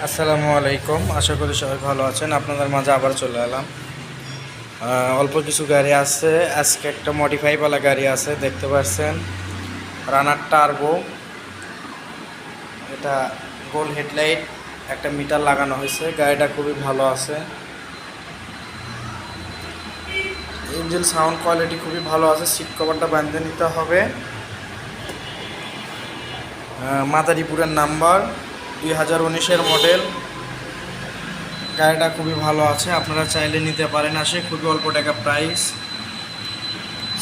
আসসালামু আলাইকুম। আশা করি সবাই ভালো আছেন। আপনাদের মাঝে আবার চলে এলাম। অল্প কিছু গাড়ি আছে। আজকে একটা মডিফাইওয়ালা গাড়ি আছে, দেখতে পাচ্ছেন, রানার টার্বো। এটা গোল হেডলাইট, একটা মিটার লাগানো হয়েছে। গাড়িটা খুবই ভালো আছে। ইঞ্জিন সাউন্ড কোয়ালিটি খুবই ভালো আছে। সিট কভারটা বাঁধতে নিতে হবে। মাদারীপুরের নাম্বার, 2019-এর মডেল। গাড়িটা খুবই ভালো আছে, আপনারা চাইলে নিতে পারেন। আসে খুবই অল্প টাকা প্রাইস।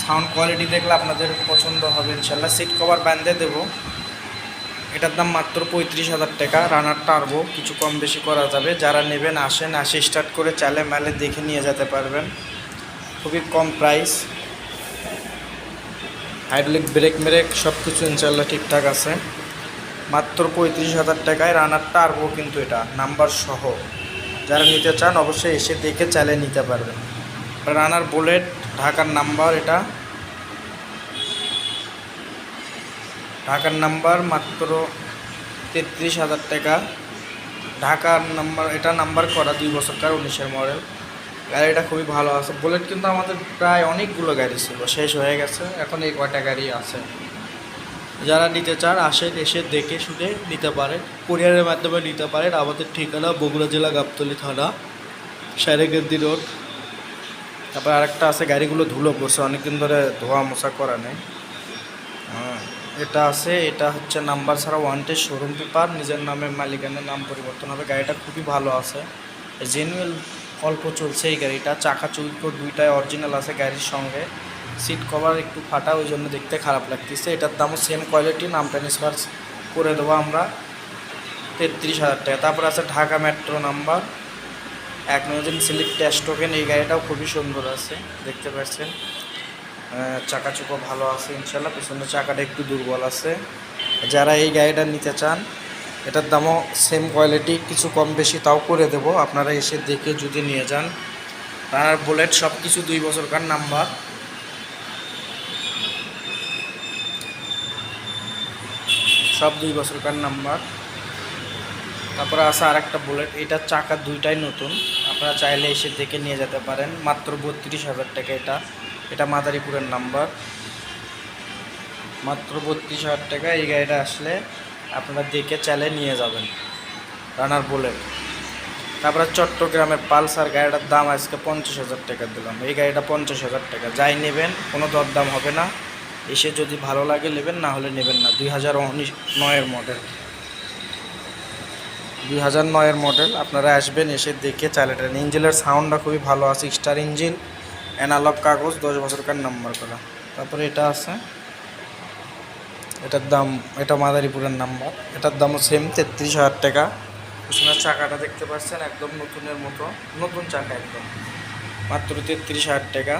সাউন্ড কোয়ালিটি দেখলে আপনাদের পছন্দ হবে ইনশাল্লাহ। সিট কভার বাঁধতে দেবো। এটার দাম মাত্র 35,000 টাকা। রানার টার্বো, কিছু কম বেশি করা যাবে। যারা নেবেন আসেন, আসে স্টার্ট করে চালে মালে দেখে নিয়ে যেতে পারবেন। খুবই কম প্রাইস। হাইড্রোলিক ব্রেক মেরেক সব কিছু ইনশাল্লাহ ঠিকঠাক আছে। মাত্র 35,000 টাকায় রানার টার্বো, কিন্তু এটা নাম্বার সহ। যারা নিতে চান অবশ্যই এসে দেখে চালে নিতে পারবেন। রানার বুলেট, ঢাকার নাম্বার। এটা ঢাকার নাম্বার, মাত্র 33,000 টাকা। ঢাকার নাম্বার, এটা নাম্বার করা 2 বছরকার, 19-এর মডেল। গাড়িটা খুবই ভালো আছে। বুলেট কিন্তু আমাদের প্রায় অনেকগুলো গাড়ি ছিল, শেষ হয়ে গেছে। এখন এই কয়টা গাড়ি আছে। যারা নিতে চান আসেন, এসে দেখে শুনে নিতে পারেন। কুরিয়ারের মাধ্যমে নিতে পারেন। আমাদের ঠিকানা বগুড়া জেলা গাবতলী থানা, সারেগেন্দি রোড। তারপর আরেকটা আছে, গাড়িগুলো ধুলো পড়ছে, অনেকদিন ধরে ধোয়া মোছা করা নেই। এটা আছে। এটা হচ্ছে নাম্বার ছাড়া ওয়ান্টেড, শোরুম পেপার, নিজের নামে মালিকানের নাম পরিবর্তন হবে। গাড়িটা খুবই ভালো আছে, জেনুয়েল। অল্প চলছে এই গাড়িটা। চাকা চুইকো দুইটাই অরিজিনাল আছে গাড়ির সঙ্গে। সিট কভার একটু ফাটা, ওই জন্য দেখতে খারাপ লাগতেছে। এটার দামও সেম কোয়ালিটি। নাম ট্রান্সফার করে দেবো আমরা, 33,000 টাকা। তারপর আছে Dhaka metro number, 1 million slip tax token. এই গাড়িটাও খুবই সুন্দর আছে, দেখতে পাচ্ছেন। চাকা চুকো ভালো আছে ইনশাল্লাহ। পিছনের চাকাটা একটু দুর্বল আছে। যারা এই গাড়িটা নিতে চান, এটার দামও সেম কোয়ালিটি, কিছু কম বেশি তাও করে দেবো। আপনারা এসে দেখে যদি নিয়ে যান। আর বুলেট সব কিছু 2 বছরকার নাম্বার, সব 2 বছরকার নাম্বার। তারপরে আছে আরেকটা বুলেট, এটার চাকা দুইটাই নতুন। আপনারা চাইলে এসে দেখে নিয়ে যেতে পারেন। মাত্র 32,000 টাকা। এটা মাদারীপুরের নাম্বার, মাত্র 32,000 টাকা। এই গাড়িটা আসলে আপনারা দেখে চাইলে নিয়ে যাবেন, রানার বুলেট। তারপরে চট্টগ্রামের পালসার, গাড়িটার দাম আজকে 50,000 টাকা দিলাম। এই গাড়িটা 50,000 টাকা। যাই নেবেন কোনো দরদাম হবে না। এসে যদি ভালো লাগে নেবেন, না হলে নেবেন না। 2009-এর মডেল, 2009-এর মডেল। আপনারা আসবেন, এসে দেখে চালাতে। ইঞ্জিনের সাউন্ডটা খুবই ভালো আছে, স্টার ইঞ্জিন, অ্যানালগ কাগজ, 10 বছরকার নাম্বার করা। তারপরে এটা আছে, এটার দাম, এটা মাদারীপুরের নাম্বার। এটার দামও সেম 33,000 টাকা। পিছনের চাকাটা দেখতে পাচ্ছেন, একদম নতুনের মতো, নতুন চাকা একদম। মাত্র 33,000 টাকা।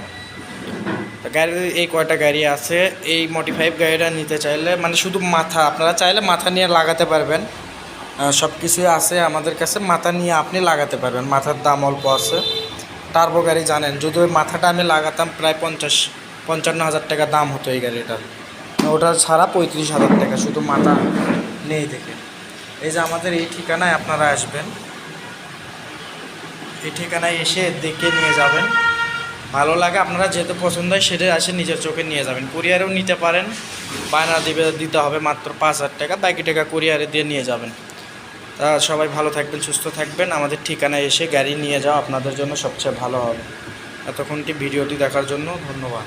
গাড়ির এই কয়টা গাড়ি আছে। এই মডিফাইড গাড়িটা নিতে চাইলে, মানে শুধু মাথা, আপনারা চাইলে মাথা নিয়ে লাগাতে পারবেন। সব কিছুই আছে আমাদের কাছে, মাথা নিয়ে আপনি লাগাতে পারবেন। মাথার দাম অল্প আছে। টার্বো গাড়ি জানেন, যদি ওই মাথাটা আমি লাগাতাম প্রায় 55-55,000 টাকা দাম হতো এই গাড়িটার। ওটা ছাড়া 35,000 টাকা, শুধু মাথা নেই দেখে। এই যে আমাদের এই ঠিকানায় আপনারা আসবেন, এই ঠিকানায় এসে দেখে নিয়ে যাবেন। ভালো লাগে, আপনারা যেহেতু পছন্দ হয় সেটা আসে নিজের চোখে নিয়ে যাবেন। কুরিয়ারেও নিতে পারেন, বায়না দিতে হবে মাত্র 5,000 টাকা, বাকি টাকা কুরিয়ারে দিয়ে নিয়ে যাবেন। তা সবাই ভালো থাকবেন, সুস্থ থাকবেন। আমাদের ঠিকানায় এসে গাড়ি নিয়ে যাওয়া আপনাদের জন্য সবচেয়ে ভালো হবে। এতক্ষণটি ভিডিওটি দেখার জন্য ধন্যবাদ।